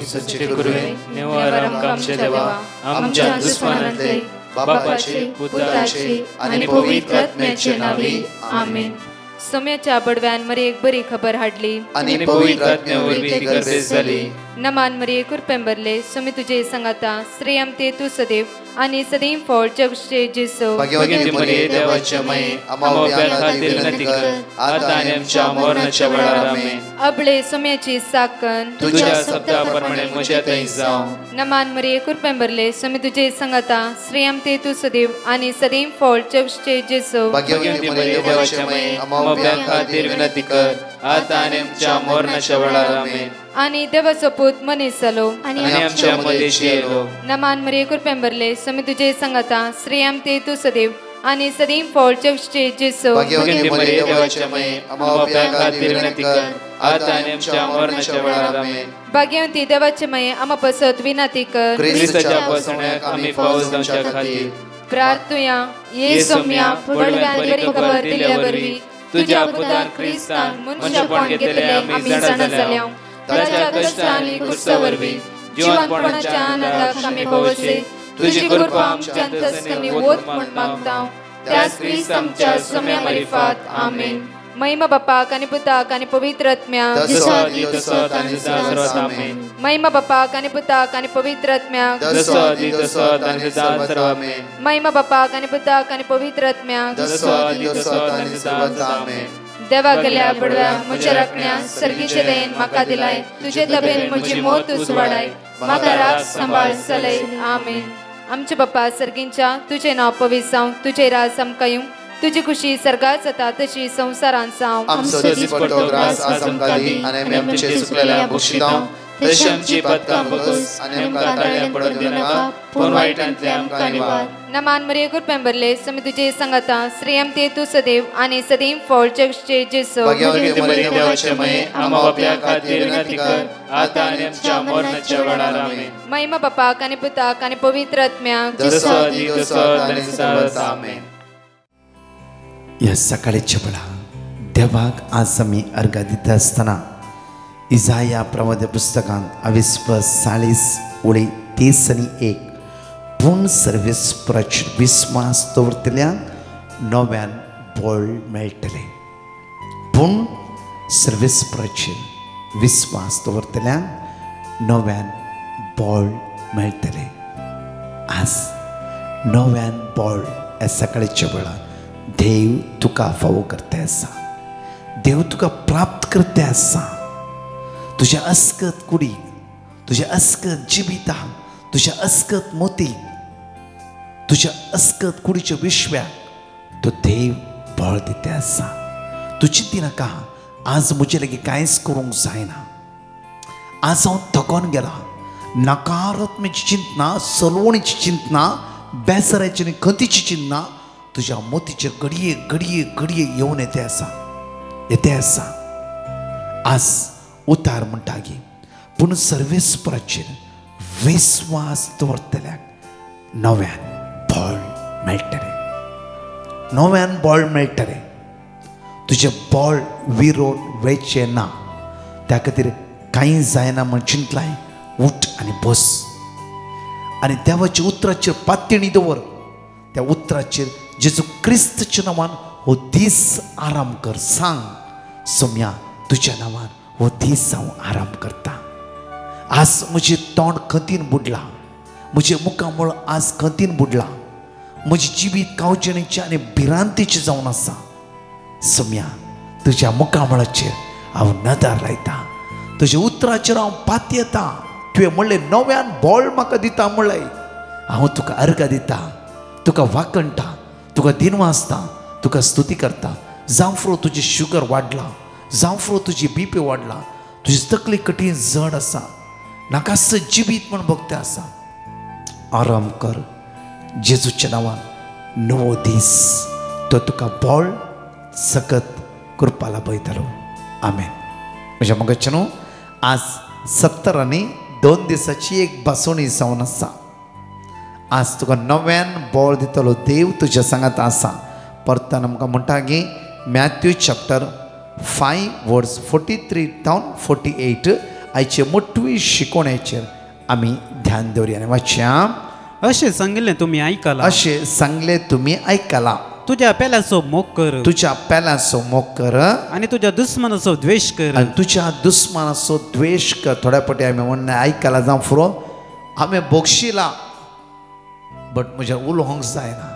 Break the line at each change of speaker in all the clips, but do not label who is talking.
सच्चे गुरुवे निवारा आमचे देवा आमच्या दुश्मनांतले बापाचे पुत्राचे आणि पवित्र आत्म्याचे नावे आमेन.
सोम्याच्या बडव्यान मरी एक बरी खबर हाडली
आणि पवित्र आत्म्यावरवी ती गर्भेस जाली.
नमान मरी कुरपेंबरले सोमी तुझे संगाता श्रेयम ते तू सदैव आणि सदैव फळ जगचे जेसो.
भाग्यवती मरिये देवाच्या माये आम्हा खातीर विनंती कर आता आणि आमच्या मरणाच्या वेळार आमेन.
अबळे सोम्याची साकन
तुझ्या शब्दाप्रमाणे म्हज्या थंय जावं.
नमान मरी कुरपेंबरले सोमी तुझे संगाता श्रेयम ते तू सदैव आणि सदैव फळ जगचे जेसो.
भाग्यवती मरिये देवाच्या माये आम्हा खातीर विनंती कर आता आणि आमच्या मरणाच्या वेळार आमेन.
आणि देवाचो पूत मनीस जालो
आणि आमच्या मध्येशी येलो.
नमान मरी कुरपेंबरले सोमी तुझे संगाता श्रेयम ते तू सदैव आणि सदैव फळ जगचे जेसो.
भाग्यवती मरिये देवाच्या माये आम्हा खातीर विनंती कर आता आणि आमच्या मरणाच्या वेळार आमेन.
भाग्यवंती देवाचे माये आम्हा पसत विनंती कर
क्रिस्ताच्या पसण्याक आम्ही पावस जावच्या खातीर
प्रार्थुया. ये सोम्या बडव्यान बरी खबर दिल्या वरवी तुझ्या पुतान क्रिस्तान मनशापण घेतले आम्ही जाणा जाल्या. ताच्या कष्टांनी कुर्सावरवी जीवनपणाच्या आनंदाक आम्ही पवसे तुझी कृपा आमच्या अंतस्करणी वोत म्हण मागता. त्याच क्रिस्त आमच्या सोम्या मार्फत आमेन. महिमा बापाक आणि पुताक आणि पवित्र आत्म्याक महिमा बापाक आणि पुताक आणि पवित्र आत्म्याक महिमा बापाक आणि पुताक आणि पवित्र आत्म्याक. देवा गेल्या बडव्या म्हज्या राखण्या सर्गीचे दयेन म्हाका दिलाय. तुझे तबेन म्हजी मोत उसवाडाय म्हाका राख सांबाळ चलय आमेन. आमचे बाप्पा सर्गींच्या तुझे नाव पवित्र जावं. तुझे राज आमकां येवं. तुझी खुशी सर्गात जाता तशी संसारांत जावं.
आमचो दिसपट्टो ग्रास आज आमकां दी आनी आमी आमचे सुकलेल्या बक्षितांव तशी आमची पदकां बगस आनी आमकां ताळ्या पडत दिनाका पूण वायटांतले आमकां निवार.
नमान मरिये कुरपेंबरले सोमी तुझे संगाता श्रेयम ते तू सदैव आणि सदैव फळ जगचे जेसो.
भाग्यवती मरिये देवाचे माये आम्हा बाप्या खातीर विनंती कर आता आनी आमच्या मरणाच्या वेळार आमेन.
महिमा बापाक आणि पुताक आणि पवित्र आत्म्याक
जसो आदी तसो आनी सदांच आमेन.
या सकाळच्या वेळा देवाक आज आमी अर्घ दिता आसतना इजाया प्रवाद पुस्तकांत 40:30-1 पूर्ण सर्वेस्पराचेर विस्वास दवरतल्यान नव्यान बळ मेळटले. पूर्ण सर्वेस्पराचेर विस्वास दवरतल्यान नव्यान बळ मेळटले. आज नव्यान बळ ह्या सकाळच्या वेळा देव तुका फावो करता आसा. देव तुका प्राप्त करता आसा. तुझ्या अस्कत कुडीक तुझ्या अस्कत जिबिताक तुझ्या अस्कत मोतीक तुझ्या अस्कत कुडीच्या विश्व्याक तो देव बळ दिता आसा. तू चिंती नाका आज म्हजे लागीं कांयच करूंक जायना. आज हांव थकोन गेला. नकारात्मक चिंतना सलवणीची चिंतना बेसराची आनी खंतीची चिंतना तुझ्या मोतीचे घडये घडये घडये येवन येते आसा. आज उतार म्हणटा गे पूण सर्वेस्पराचेर विस्वास दवरतल्याक नव्यान बळ मेळटलें. नव्यान बळ मेळटलें. तुजें बळ विरोध वेचें ना. त्या खातीर कांय जायना म्हण चिंतलाय उठ आनी बस आनी देवाच्या उतराचेर पातयणी दवर. त्या उतराचेर जेजू क्रिस्तच्या नांवान हो दीस आराम कर. सांग सोम्या तुज्या नांवान हो दीस हांव आराम करता. आज म्हजें तोंड खंतीन बुडलां. म्हजे मुखामळ आज खंतीन बुडलां. म्हजी जिबीत कावचणीची आनी भिरांतीची जावन आसा. सोम्या तुज्या मुखामळाचेर हांव नदर लायता. तुज्या उतराचेर हांव पाती येता. तुवें म्हणलें नव्यान बळ म्हाका दिता म्हणलें. हांव तुका अर्घ दिता. तुका वाकणटा. तुका दिनवासता. तुका स्तुती करता. जावं फ्रो तुजी शुगर वाडला. जावं फ्रो तुजी BP वाडला. तुजी तकली कठीण जड आसा. नाकास जिबीत म्हण भोगते आसा. आराम कर. जेजूच्या नांवान नवो दीस तो तुका बळ सकत कृपा लाभयतलो. आमेन. म्हज्या मगच्यांनो आज 70 आनी 2 दिसाची एक बासोणी जावन आसा. आज तुका नव्यान बळ दितलो देव तुज्या सांगात आसा. परतन आमकां म्हणटा की मॅथ्यू चॅप्टर 5 वर्स 43 down 48 आयचे मोठवी शिकोवण्याचेर आमी ध्यान दवरया. आनी वाचया,
अशें सांगिल्लें तुमी आयकलां,
अशें सांगलें तुमी आयकलां,
तुज्या पेल्याचो मोग कर
तुज्या पेलांचो मोग कर
आनी तुज्या दुस्मनाचो द्वेश कर.
आनी तुज्या दुस्मानाचो द्वेश कर. थोड्या फावटी आमी म्हणना आयकलां जावं फुरो, हांवें बोगशिलां बट म्हज्या उलोवंक जायना.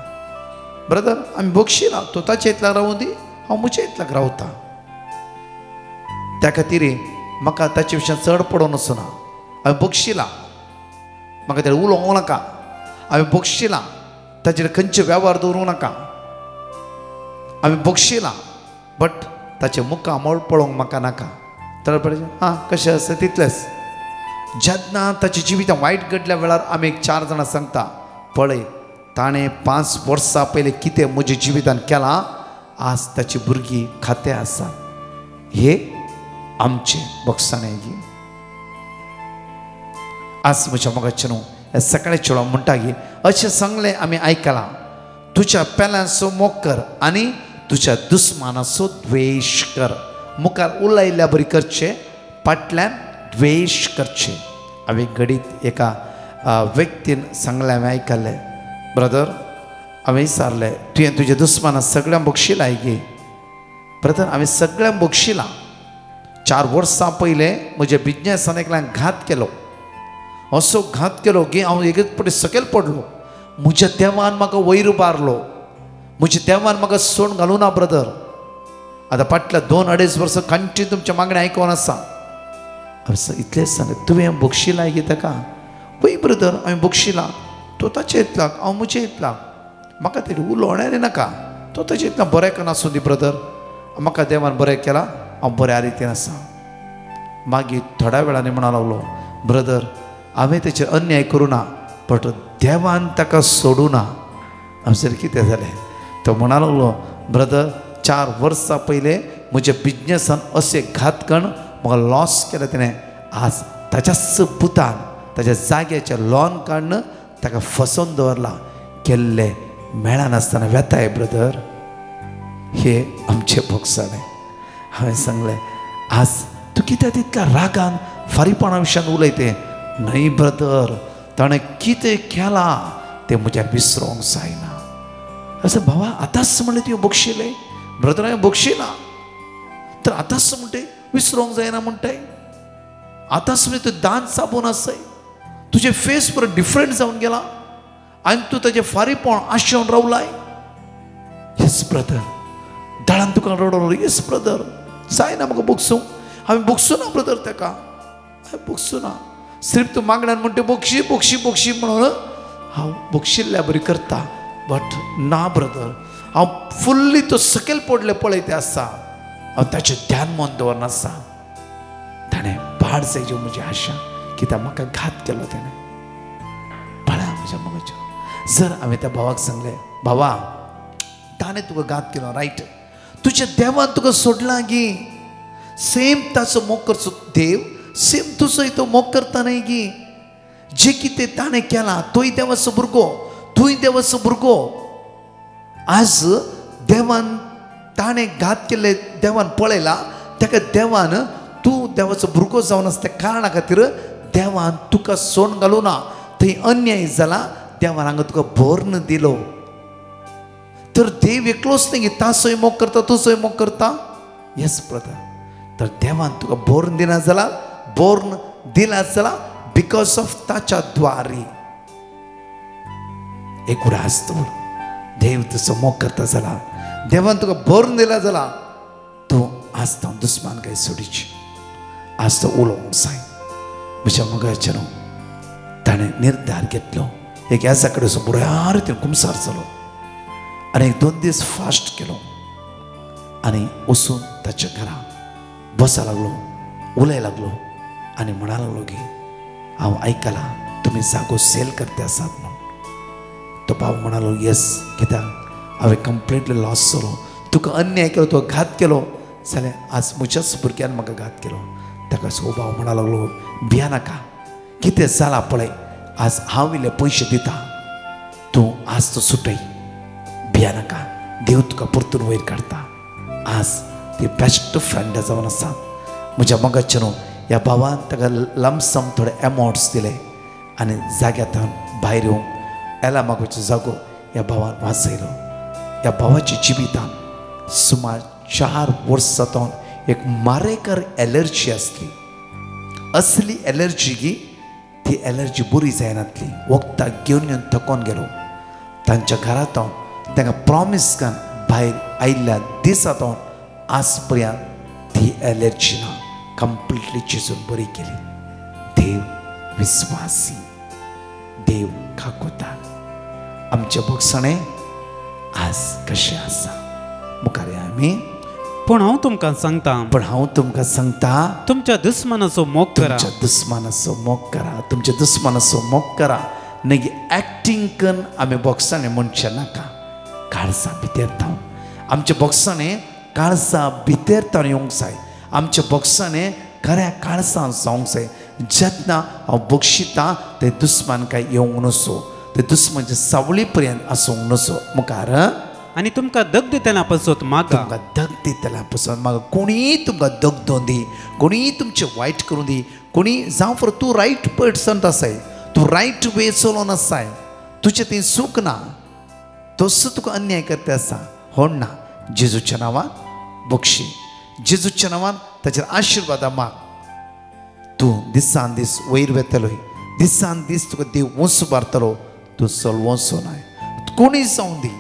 ब्रदर, आमी बोगशिलां, तो ताच्या इतल्याक रावूं दी, हांव म्हज्या इतल्याक रावतां. त्या खातीर म्हाका ताचे विशीं चड पडोवन वचना. हांवें बोगशिलां, म्हाका तें उलोवंक नाका. हांवें बोगशिलां, ताचेर खंयचे वेव्हार दवरूं नाका. हांवें बोगशिलां बट ताचे मुखामोळ पळोवंक म्हाका नाका. तर हां कशें आसा तितलेंच. जेन्ना ताच्या जिवितांत वायट घडल्या वेळार आमी एक 4 जाणां सांगता, पळय ताणें 5 वर्सां पयलीं कितें म्हज्या जिवितांत केलां, आज ताची भुरगीं खाते आसा. हे आमचे बॉक्सांनी आज म्हज्या मोगाचें न्हू, हे सकाळी चेडो म्हणटा की अशें सांगलें आमी आयकलां, तुज्या पेलांचो मोग कर आनी तुज्या दुस्मानाचो द्वेश कर. मुखार उलयल्या बरी करचें, फाटल्यान द्वेश करचें. हांवें घडीत एका व्यक्तीन सांगलें, हांवें आयकल्लें, ब्रदर हांवें विचारलें, तुवें तुज्या दुस्मानाक सगळ्यांक बक्षिलां गे? ब्रदर हांवें सगळ्यांक बक्षिलां. 4 वर्सां पयलें म्हज्या बिजनेसान एकल्याक घात केलो. असो घात केलो की हांव एकच फावटी सकयल पडलो. म्हज्या देवान म्हाका वयर उबारलो, म्हज्या देवान म्हाका सोड घालूं ना. ब्रदर आतां फाटल्या 2-2.5 वर्सां कंटिन्यू तुमच्या मागणी आयकोन आसा. हांवें इतलेंच सांगलें, तुवें बक्षिलां गे ताका? पळय ब्रदर हांवें बक्षिलां, तो ताच्या इतल्याक, हांव म्हज्या इतल्याक. म्हाका तरी उलोवण्यानी नाका, तो ताच्या इतल्याक बरें करना आसूं दी. ब्रदर म्हाका देवान बरें केलां, हांव बऱ्या रितीन आसा. मागीर थोड्या वेळांनी म्हणूंक लागलो, ब्रदर हांवें तेचेर अन्याय करूं ना, बट देवान ताका सोडूं ना. हांवसर कितें जालें? तो म्हणूंक लागलो, ब्रदर 4 वर्सां पयलें म्हज्या बिजनेसान अशें घात करून म्हाका लॉस केलो तेणें. आज ताच्याच पुतान ताच्या जाग्याचें लॉन काडून ताका फसोवन दवरला. केल्लें मेळनासतना वेताय. ब्रदर हे आमचे बॉक्सांनी. हांवें सांगलें, आज तूं कित्याक तितल्या रागान फारीपणा विशयान उलयतें? न्हय ब्रदर, ताणें कितें केलां तें म्हज्यान विसरोंक जायना. असं भावा आतांच म्हणलें तुवें बक्षिलें? ब्रदर हांवें बक्षिलां, तर आतांच म्हणटे विसरोंक जायना म्हणटाय. आतांच म्हणजे तूं दांत साबून आसय, तुजें फेस बरो डिफरंट जावन गेला आनी तूं ताजें फारीपण आशेवन रावलाय. येस ब्रदर, दाळान तुका रडलो. येस ब्रदर, जायना म्हाका बक्षूंक. हांवें बक्षूं ना ब्रदर ताका, हांवें बक्षूं ना. सिर्फ तूं मागण्यान म्हणटा बक्षी बक्षी बक्षी म्हणून हांव बक्षिल्ल्या बरी करता. बट ना ब्रदर, हांव फुल्ली तो सकयल पडले पळय तें आसा, हांव ताचें ध्यान मन दवरनासा. ताणें पाड जायची म्हजी आशा, कित्याक म्हाका घात केलो तेणें. पळय म्हज्या मोगाचें. जर हांवें त्या भावाक सांगलें, भावा ताणें तुका घात केलो, रायट, तुज्या देवान तुका सोडलां गी, सेम ताचो मोग करचो. देव सेम तुजोय तो मोग करता न्हय गी. जे कितें ताणें केलां तोय देवाचो भुरगो, तूंय देवाचो भुरगो. आज देवान ताणें घात केल्ले देवान पळयला, ताका देवान तूं देवाचो भुरगो जावन आसा त्या कारणा खातीर देवान तुका सोडून घालूं ना. थंय अन्याय जाला, देवान हांगा तुका भोर्न दिलो. तर देव एकलोच न्ही, ताचोय मोग करता, तुजोय मोग करता. येस ब्रदर, तर देवान तुका बोर्न दिना जाल्यार, बोर्न दिला जाल्यार बिकॉज ऑफ ताच्या द्वारी. एक उडास दवर, देव तुजो मोग करता जाल्यार, देवान तुका बोर्न दिला जाल्यार तूं आज तो दुस्मान काय सोडीची. आज तो उलोवंक जाय. म्हज्या मोगाचें न्हू, ताणें निर्धार घेतलो. एक ह्या कडेन असो बऱ्या रितीन कुमसार जालो आनी 1-2 दीस फास्ट केलो आनी वचून ताच्या घरा बसा लागलो, उलय लागलो आनी म्हणा लागलो की हांव आयकलां तुमी जागो सेल करते आसात म्हणून. तो भाव म्हणालो, येस, कित्याक हांवें कंप्लिटली लॉस जालो. तुका अन्याय केलो, तुका घात केलो जाल्यार आज म्हज्याच भुरग्यान म्हाका घात केलो. ताका सो भाव म्हणा लागलो, भिया नाका, कितें जालां पळय, आज हांव इल्ले पयशे दिता, तूं आज तो सुटय, भिया नाका, देव तुका परतून वयर काडटा. आज ती बेस्ट फ्रेंड जावन आसा. म्हज्या मोगाचें न्हू, ह्या भावान ताका लमसम थोडे अमाउंट्स दिले आनी जाग्यांतल्यान भायर येवंक एलामागोचो जागो ह्या भावान वाचयलो. ह्या भावाच्या जिवितान सुमार 4 वर्सां जावन एक मारेकर एलर्जी आसली. असली एलर्जी की ती एलर्जी बरी जायनातली. वखदां घेवन घेवन थकोन गेलो. तांच्या घरांत तांकां प्रॉमिस करून भायर आयिल्ल्या दिसांत आज पर्यंत ती एलर्जी ना कंप्लिटली चिजून बरी केली. देव विस्वासी, देव खाकोता. आमचे भोगसणे आज कशें आसा मुखार या आमी.
पूण हांव तुमकां सांगता,
पण हांव तुमकां सांगता,
तुमच्या दुस्मनाचो मोग करा.
तुमच्या दुस्मानाचो मोग करा. तुमच्या दुस्मानाचो मोग करा. नगी एक्टिंग करून आमी भोगसणे म्हणचे नाका. काळजा भितर थांव. आमचे भोगसणे काळजा भितर थावन येवंक जाय. आमचे भोगसणे खऱ्या काळजान जावंक जाय. जेन्ना हांव बक्षिता ते दुस्मान काय येवंक नसो. ते दुस्मानच्या सावळी पर्यंत आसूंक नसो मुखार.
आनी तुमकां दग दितना पसत मागा.
तुमकां दग दितल्या पसून म्हाका कोणीय तुमकां दग दोन दी, कोणीय तुमचें वायट करूं दी, कोणी जावं फॉर तूं रायट पर्सन आसाय, तूं रायट वे चलोवन आसाय, तुजें तें सूख ना, तसो तुका अन्याय करता आसा होण ना. जेजूच्या नांवान बक्षी, जेजूच्या नांवान ताचेर आशिर्वाद माग. तूं दिसान दीस वयर वेतलोय, दिसान दीस तुका देव वंस मारतलो. तूं चलवंसो नाय. कोणीय जावं दी.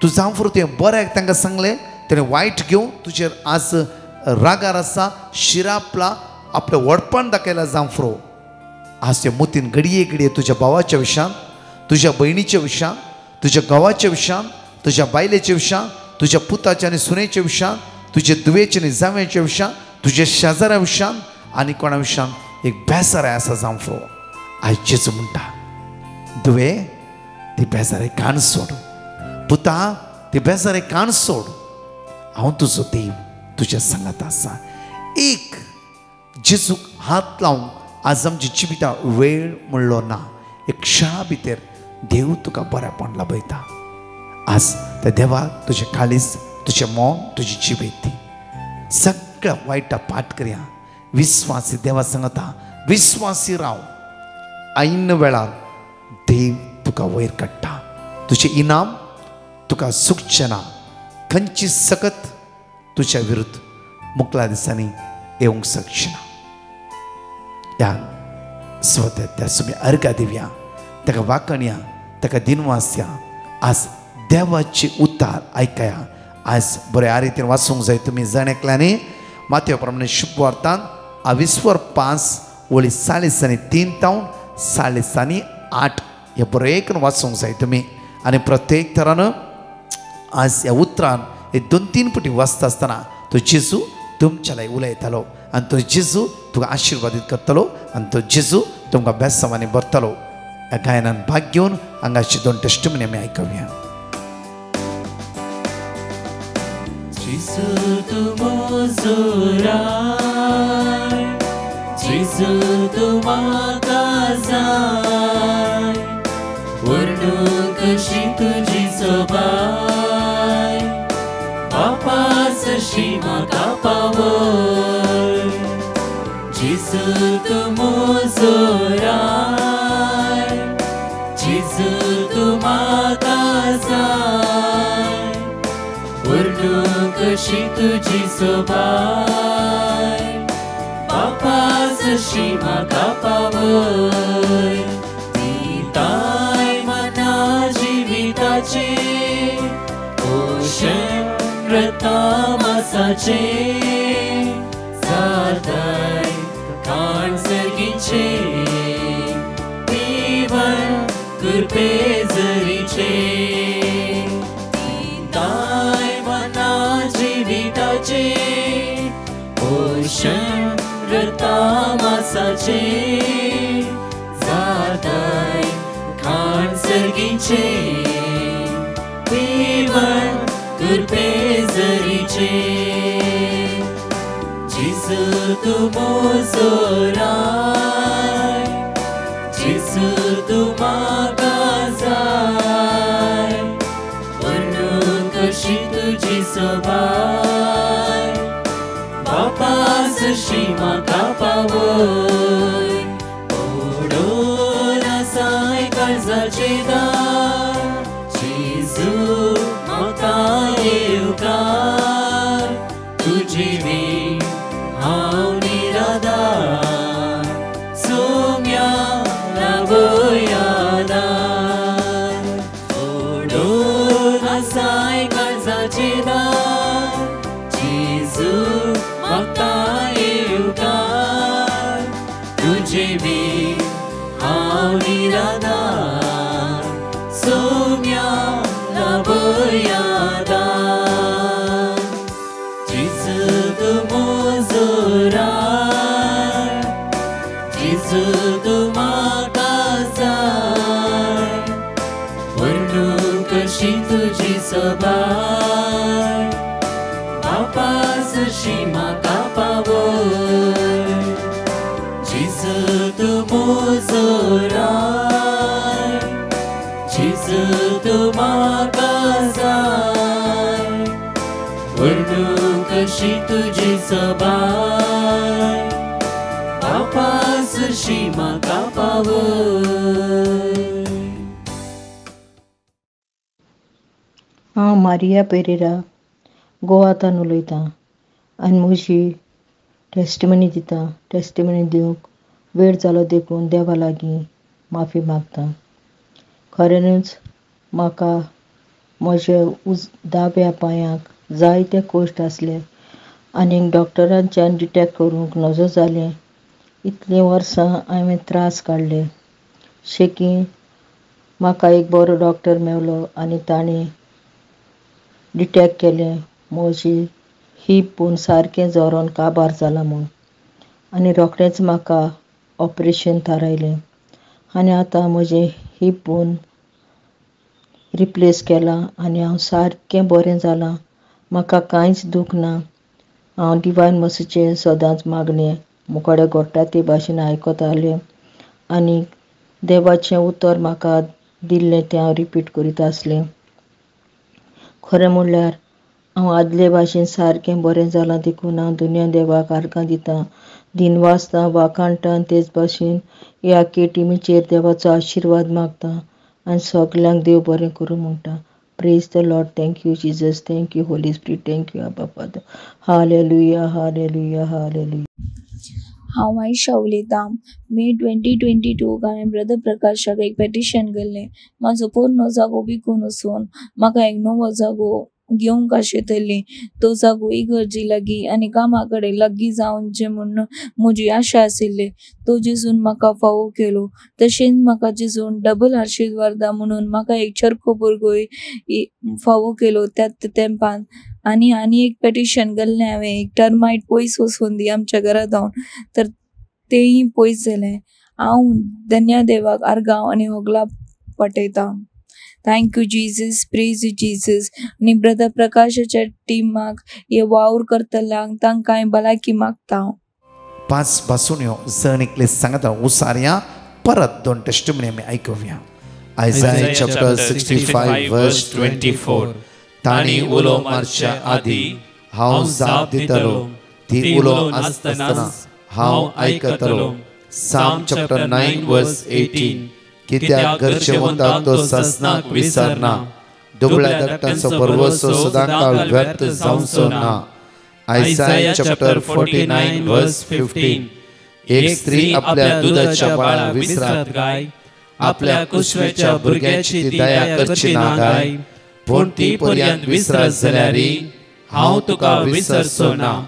तूं जावं फुरू तुवें बऱ्याक तांकां सांगलें, तेणें वायट घेवन तुजेर आज रागार आसा, शिरापला, आपलें व्हडपण दाखयलां जावं फुरो. आज त्या मुतीन घडये घडये तुज्या भावाच्या विशयान, तुज्या भयणीच्या विशयान, तुज्या घोवाच्या विशयान, तुज्या बायलेच्या विशयान, तुज्या पुताच्या आनी सुनेच्या विशयान, तुजे दुवेच्या आनी जावेच्या विशयान, तुज्या शेजाऱ्या विशयान आनी कोणा विशयान एक बेजाराय आसा जावं फुरो. आयज जेजू म्हणटा, दुवे ती बेजाराय काण सोड. पुता ती बेजाराय काण सोड. हांव तुजो देव तुज्या सांगात आसा. एक जेजूक हात लावंक आज आमच्या जिविता वेळ म्हणलो ना. एक क्षणा भितर देव तुका बरेपण लाभयता. आज त्या देवाक तुजें काळीज, तुजें मोग, तुजी जिवीत दी. सगळ्या वायटा पाठ करया. विस्वासी देवा सांगता, विस्वासी राव. ऐन वेळार देव तुका वयर काडटा. तुजें इनाम तुका चुकचें ना. खंयची सकत तुज्या विरुद्ध मुखल्या दिसांनी येवंक शकची ना. या स्वता त्या सुमी अर्घा दिवया, ताका वाकणया, ताका दिनवासया. आज देवाची उतार आयकया. आज बऱ्या रितीन वाचूंक जाय. तुमी जाण एकल्यानी मातये प्रमाणे शुभवार्तान 25 वळी 43 तावन 8 हे बरें करून वाचूंक जाय तुमी. आनी प्रत्येक तरान आज ह्या उतरान हे 2-3 पुटी वाचता आसतना तो जेजू तुमच्या लाय उलयतालो आनी तो जेजू तुका आशिर्वादीत करतलो आनी तो जेजू तुमकां बेसांवांनी भरतलो. ह्या गायनान भाग घेवन हांगाची 2 टेस्टिमनी आमी आयकूया.
जेजू तूं म्हजो राय, जेजू तूं म्हाका जाय, वर्णूंक कशी तुजी सोबाय, बापास अशी म्हाका पावय. जेजू तूं म्हजो राय, जेजू तूं म्हाका जाय, वर्णूंक कशी तुजी सोबाय, बापास अशी म्हाका पावय. जिविताचे पोषण रतामासाचे जाताय काण सर्गीचे दिवण कृपे जरीचे. ताय मना जिविताचे पोषण रतामासाचे जाताय काण सर्गीचे दिवण कृपे जरीचे. जेजू तूं म्हजो राय, जेजू तूं म्हाका जाय, वर्णूंक कशी तुजी सोबाय, बापासशी म्हाका पावय ओडून आसाय काळजाचे दार जेजू म्हाका येवकार तुजी वी हांव निराधार सोम्या लावया दार ओडून आसाय काळजाचे दार जेजू म्हाका येवकार तुजे वी हांव निराधार सोम्या लावया दार जेजू तूं म्हजो राय जेजू तूं म्हाका जाय वर्णूं कशी तुजी सबाय बापासशी म्हाका पावय जेजू तूं म्हजो राय जेजू तूं म्हाका जाय वर्णूं कशी तुजी सबाय बापासशी म्हाका पावय
हांव मारिया पेरेरा गोवातान उलयतां आनी म्हजी टेस्टिमनी दिता टेस्टिमनी दिवंक वेळ जालो देखून देवा लागीं माफी मागतां खरेंच म्हाका म्हज्या दाव्या पांयांक जायते कश्ट आसले आनी डॉक्टरांच्यान डिटेक्ट करूंक नजो जालें इतलीं वर्सां हांवें त्रास काडले शेकी म्हाका एक बरो डॉक्टर मेवलो आनी ताणें डिटेक्ट केलें म्हजी हीप बोन सारकें जोरोन काबार जाला म्हूण आनी रोखडेंच म्हाका ऑपरेशन थारायलें आनी आतां म्हजें हीप बोन रिप्लेस केलां आनी हांव सारकें बरें जालां म्हाका कांयच दूख ना हांव डिवायन मसीचें सदांच मागणें मुखाडे घोडटा ते भाशेन आयकतालें आनी देवाचें उतर म्हाका दिल्लें तें हांव रिपीट करीत आसलें खरें म्हणल्यार हांव आदले भाशेन सारकें बरें जालां देखून हांव दुनिया देवाक आर्गां दितां दिन वाचतां वाखाणटां तेच भाशेन ह्या टिमीचेर देवाचो आशिर्वाद मागतां आनी सगल्यांक देव बरें करूं म्हणटा praise the Lord thank you Jesus thank you holy spirit thank you आबा फादर हालेलुया हालेलुया हालेलुया
हांव आयशा उलयतां मे 2022 हांवें ब्रदर प्रकाशाक एक पेटिशन केल्लें म्हाजो पोरनो जागो विकून वचून म्हाका एक नवो जागो घेवंक आशिल्ली तो जागो इगर्जी लागीं आनी कामा कडेन लागीं जावचे म्हूण म्हजी आशा आशिल्ली तो जेजून म्हाका फावो केलो तशेंच म्हाका जेजून डबल आशिर्वाद म्हणून म्हाका एक चरको भुरगोय फावो केलो त्याच तेंपान आनी एक पेटिशन केल्लें हांवें एक टर्मायट पयस वचून दी आमच्या घरा जावन तर तेंय पयस जालें हांव धन्या देवाक आर्गांव आनी होगला पटयतां थँक्यू जीजस प्रेज जीजस आनी ब्रदर प्रकाशाच्या टिमाक हे वावर करतल्यांक तांकां हांवें भलायकी मागता
5 बासुण्यो जण एकले सांगता उसारया परत 2 टेस्टिमनी आमी आयकुया आयझाया चॅप्टर 65 वर्स 24
ताणी उलो मारच्या आदी हांव जाप दितलो ती उलो आसतना हांव आयकतलो साम चॅप्टर 9 वर्स 18 कित्याक घरचे वंताक तो ससनाक विसरना दुबळ्या धाकट्यांचो परवसो सदांकाळ व्यर्थ जावचो ना आयझाया चॅप्टर 49 वर्स 15 एक स्त्री आपल्या दुधाच्या बाळा विसरात गाय आपल्या कुशवेच्या भुरग्याची ती दया करची ना गाय पूण ती पर्यंत विसरत जाल्यार हांव तुका विसरचो ना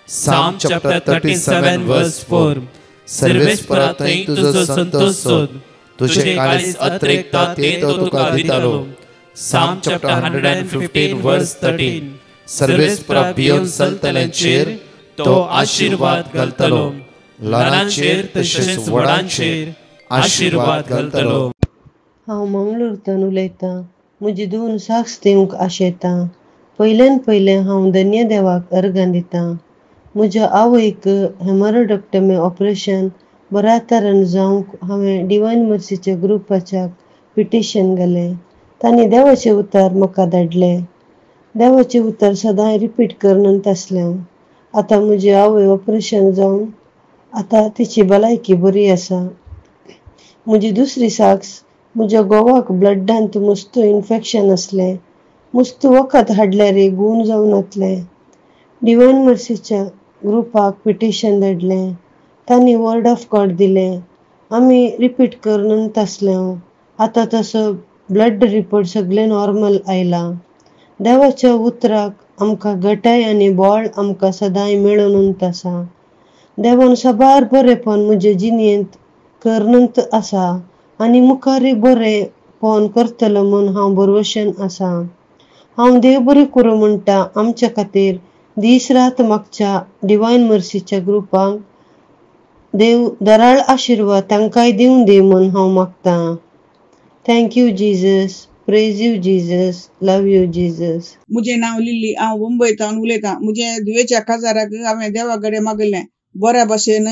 साम चॅप्टर 37 वर्स 4 सर्वेस्परा थंय तुजो संतोष सोद तुझे काळीज अतिरिक्त ते तो तुका दितलो साम चॅप्टर 115 वर्स 13 सर्वेस्परा भियोन चलतल्यांचेर तो आशीर्वाद घालतलो ल्हानांचेर तशेंच व्हडांचेर आशीर्वाद घालतलो
हांव मंगळूरतून उलयतां म्हजी 2 साक्ष दिवंक आशेतां पयलें हांव धन्य देवाक अर्गां दितां म्हज्या आवयक हेमरोडक्टमी ऑपरेशन बऱ्या तरेन जावंक हांवें डिवायन मर्सीच्या ग्रुपाच्या पिटिशन केलें तांणी देवाचें उतर म्हाका धाडलें देवाचें उतर सदां रिपीट करनत आसलें
आता म्हजे आवय ऑपरेशन जावन आता तिची भलायकी बरी आसा. म्हजी दुसरी साक्स, म्हज्या घोवाक ब्लडांत मस्त इन्फेक्शन असलें. मस्त वखद हाडल्यार गूण जावन वतलें. डिवायन मर्सीच्या ग्रुपाक पिटिशन धाडलें. तांणी वर्ड ऑफ गॉड दिलें. आमी रिपीट करनत आसल्यो. आतां तसो ब्लड रिपोर्ट सगळें नॉर्मल आयला. देवाच्या उतराक आमकां घटाय आनी बळ आमकां सदांय मेळूनच आसा. देवान सबार बरेपण म्हजे जिणेंत करनत आसा आनी मुखारय बरेपण करतलो म्हूण हांव भरवशेन आसा. हांव देव बरें करूं म्हणटा आमच्या खातीर दीस रात मागच्या डिवायन मर्सीच्या ग्रुपाक देव दराळ आशिर्वाद तांकांय दिवं दी म्हूण हांव मागतां. Thank you Jesus. Praise you Jesus. Love you Jesus.
मुझे नाव लिली. हांव मुंबयतावन उलयतां. म्हजे दुयेच्या काजाराक हांवें देवा कडेन मागिल्लें बऱ्या भशेन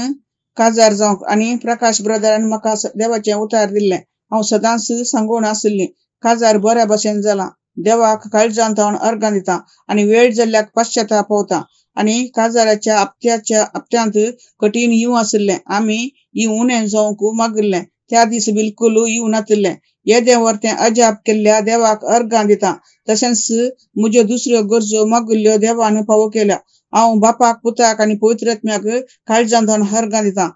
काजार जावंक आनी प्रकाश ब्रदरान म्हाका देवाचें उतार दिल्लें. हांव सदांच सांगून आसली काजार बऱ्या भशेन जाला. देवाक काळजांत हांव अर्गां दितां आनी वेळ जाल्ल्याक पाश्चाताप पावतां. आनी काजाराच्या हप्त्यांत कठीण येवं आसलें. आमी येवं नये जावंक मागिल्लें. त्या दीस बिलकुल येवं नासलें. येदें वर्तें अजाप केल्ल्या देवाक अर्गां दितां. तशेंच म्हज्यो दुसऱ्यो गरजो मागिल्ल्यो देवान फावो केल्या. हांव बापाक पुताक आनी पवित्रात्म्याक काळजांत अर्गां दितां.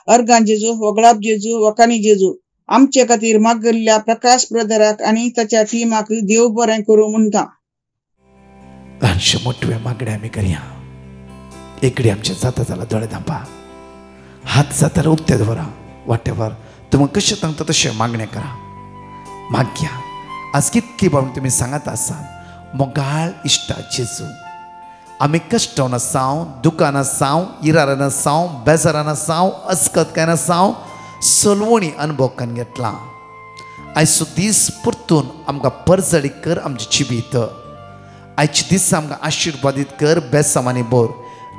अर्गां जेजू, वगळाप जेजू, वकानी जेजू. आमचे खातीर मागिल्ल्या प्रकाश ब्रदराक आनी ताच्या टिमाक देव बरें करूं म्हणटा.
ल्हानशे मोठवे मागणे आमी करया. एकडी आमचे जाता जाल्यार दोळे धांपा. हात जाता जाल्यार उक्ते दवरा. वाटेवर तुमकां कशें सांगता तशें मागणें करा. माग्या. आज कितली बाबा तुमी सांगात आसात. मोगाळ इश्टा जेजू, आमी कश्टान आसांव, दुकान आसांव, इरारान आसांव, बेजारान आसांव, अस्कतकायन आसांव, सलवणी अनुभव करून घेतला. आयचो दीस परतून आमकां परजळी कर आमची जिबीत. आयचे दीस आमकां आशिर्वादीत कर बेसामानी बोर.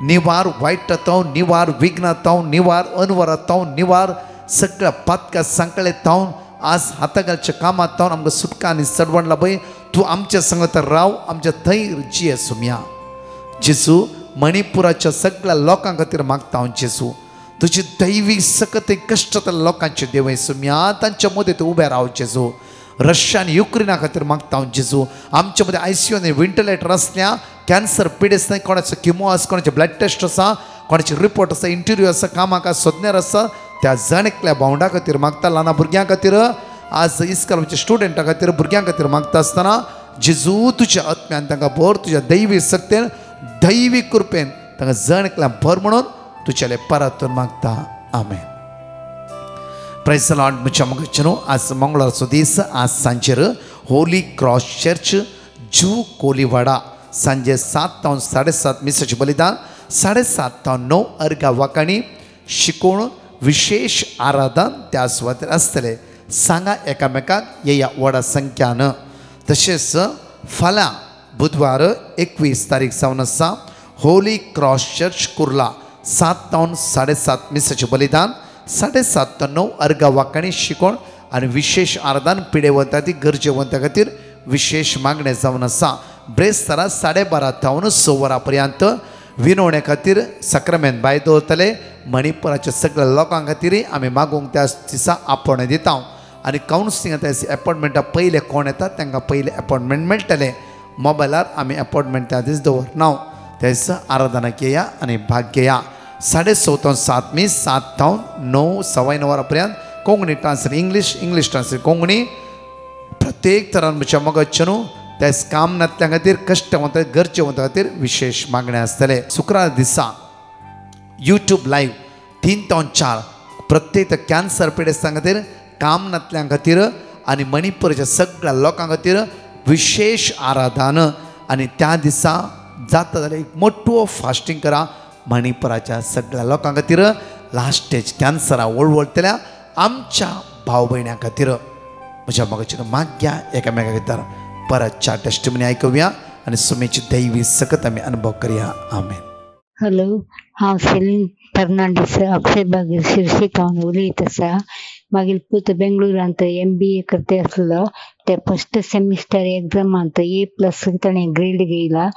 निवार वायटांताव, निवार विघ्नांताव, निवार अनवरांताव, निवार सगळ्या पातका सांकळेतावन आज हातागालच्या कामांतावन आमकां सुटका आनी सडवण लाभय. तूं आमच्या संगत राव, आमच्या थंय जिये सुम्या. जेजू, मणिपुराच्या सगळ्या लोकां खातीर मागता हांव जेजू. तुजी दैवी सकत कश्टातल्या लोकांचे देवय सुम्या. तांच्या मदीं तूं उबें राव जेजू. रशिया आनी युक्रेना खातीर मागता हांव जेजू. आमच्या मदीं आयसीयू आनी व्हेंटिलेटर आसल्या, कॅन्सर पिडेस नाही, कोणाचो किमो आसा, कोणाचे ब्लड टेस्ट आसा, कोणाचे रिपोर्ट आसा, इंटरव्यू आसा, कामाक सोदण्यार आसा, त्या जाणेकल्या भावंडा खातीर मागता. ल्हान भुरग्यां खातीर, आज इस्कॉलाच्या स्टुडंटां खातीर, भुरग्यां खातीर मागता आसतना जेजू तुज्या आत्म्यान तांकां भर, तुज्या दैवी सक्तेन, दैवी कृपेन तांकां जाणेकल्या भर म्हणून तुज्याले परतून मागता. आमेन. Praise the Lord. म्हज्या मोगाचेनो आज मंगळारचो दीस. आज सांजेर होली क्रॉस चर्च जू कोलीवाडा सांजे 7 ते 7:30 मिसाचें बलिदान, 7:30 ते 9 अर्घा वाकाणी शिकोवण विशेष आराधन त्या सुवातेर आसतले. सांगा एकामेकाक येया व्हडा संख्यान. तशेंच फाल्यां बुधवार 21 तारीख सावन आसा होली क्रॉस चर्च कुर्ला 7 ते 7:30 मिसाचें बलिदान, 7:30 ते 9 अर्घा वाकाणी शिकोवण आनी विशेष आराधन. पिडेवंतां खातीर, गरजेवंतां खातीर विशेष मागणें जावन आसा. ब्रेस्तारा 12:30 ते 6 वरां पर्यंत विनवणे खातीर सक्रामेंत भायर दवरतले. मणिपुराच्या सगळ्या लोकां खातीर आमी मागूंक त्या दिसा आपण दिता. आनी कावन्सिलिंगा अपॉयंटमेंटा पयले कोण येता तांकां पयले अपॉयंटमेंट मेळटले. मोबायलार आमी अपॉयंटमेंट त्या दीस दवरना. त्या दिसा आराधनाक येया आनी भाग घेया. 6:30 ते 7 मीस, 7 ते 9 9:15 वरां पर्यंत Konkani translate English, English translate Konkani. प्रत्येक तरान म्हज्या मोगाचें न्हू त्या कामनांतल्या खातीर, कश्टवंत गरजेवंतां खातीर विशेष मागणें आसतले. शुक्रार दिसा यूट्यूब लायव्ह 3 ते 4 प्रत्येक कॅन्सर पिडेस्तां खातीर, कामनांतल्या खातीर आनी मणिपूरच्या सगळ्या लोकां खातीर विशेष आराधन. आनी त्या दिसा जाता जाल्यार एक मोठो फास्टींग करा मणिपुराच्या सगळ्या लोकां खातीर. लास्ट स्टेज कॅन्सरा वळवळटल्या आमच्या भाव भयण्यां खातीर. म्हज्या मोगाचेर माग्या एकामेका खातीर. परतच्या टेस्टिमनी आयकुया आनी सुमेची दैवी सकत आमी अनुभव करया. आमेन.
हॅलो, हांव सेलीन फर्नांडीस अक्षयबाग शिरशीकावन उलयत आसा. मागीर पूत बेंगळुरांत MBA करता आसलो. ते फर्स्ट सेमिस्टर एग्जामांत A+ ताणें ग्रेड घेयला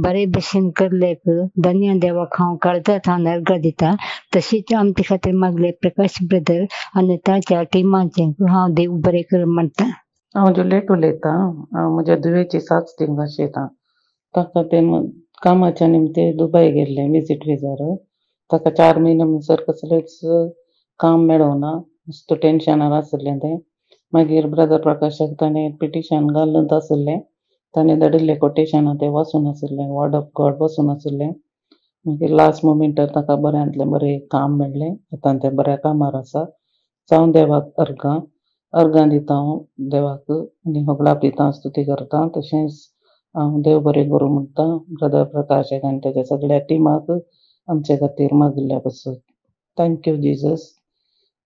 बरे भशेन करलेक धन्य देवाक हांव काळजांत हांव अर्घ दिता. तशेंच आमचे खातीर मागले प्रकाश ब्रदर आनी ताच्या टिमाचे हांव देव बरें कर म्हणटा.
हांव जुलेट उलयतां. हांव म्हज्या धुवेची साक्स दिवंक आशेतां. ताका ते कामाच्या निमते दुबय गेल्ले विजीट विजार. ताका 4 म्हयने म्हणसर कसलेंच काम मेळोना. मस्त टेन्शनार आसलें तें. मागीर ब्रदर प्रकाशाक ताणें पिटिशन घालत आसलें. ताणें धाडिल्लें कोटेशनां तें वाचून आसलें. वर्ड ऑफ गॉड वाचून आसलें. मागीर लास्ट मोमेंटार ताका बऱ्यांतलें बरें काम मेळ्ळें. आतां तें बऱ्या कामार आसा. जावं देवाक अर्गां दिता हांव देवाक आनी होगळाक दिता स्तुती करता. तशेंच हांव देव बरें करूं म्हणटा ब्रदर प्रकाशाक आनी तेज्या सगळ्या टिमाक आमचे खातीर मागिल्ल्या पासून. Thank you Jesus.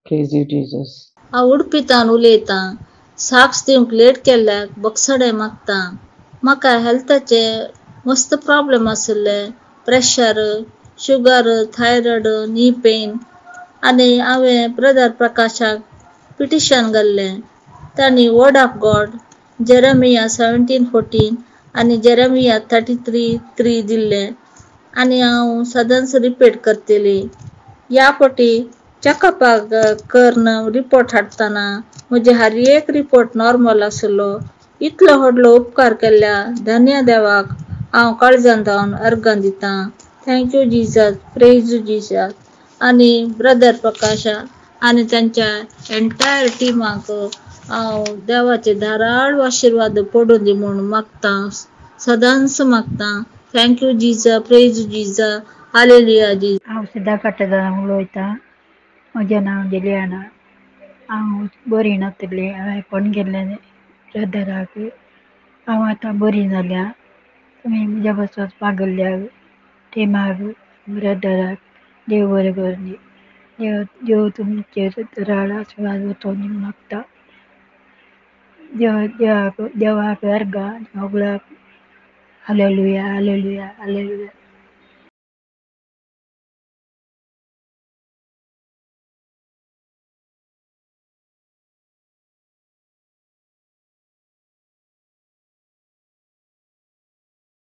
Praise you Jesus.
हांव उडपीतान उलयतां. साक्स दिवंक लेट केल्ल्याक बक्षडे मागतां. म्हाका हेल्थाचे मस्त प्रॉब्लेम आसले. Pressure, sugar, thyroid, knee pain आनी हांवें ब्रदर प्रकाशाक पिटिशन घाल्लें. तांणी वर्ड ऑफ गॉड जेरेमिया 17:14 आनी जेरेमिया 33:3 दिल्लें आनी हांव सदांच रिपीट करतली. ह्या फावटी चॅकअपाक करून रिपोर्ट हाडटना म्हजे हर एक रिपोर्ट नॉर्मल आसलो. इतलो व्हडलो उपकार केल्ल्या धन्य देवाक हांव काळजांत हांव अर्गां दितां. Thank you Jesus. Praise Jesus. आनी ब्रदर प्रकाशा आनी तांच्या एंटायर टिमाक हांव देवाचे धाराळ आशिर्वाद पडूं दी म्हूण मागतां. सदांच मागतां. Thank you Jesus. Praise Jesus. Hallelujah Jesus.
हांव सुद्दां काट्टेदारां उलयतां. म्हजें नांव दिल्याना. हांव बरी नासलें. हांवें फोन केल्लें ब्रदराक. हांव आतां बरी जाल्यां. तुमी म्हज्या बसोस मागल्ल्याक टिमाक ब्रदराक देव बरें करूं दी. देव तुमचेर धाराळ आशिर्वाद वचूं दी मागता. देवाक अर्गां होगळाक हालेलुया हालेलुया हालेलुया.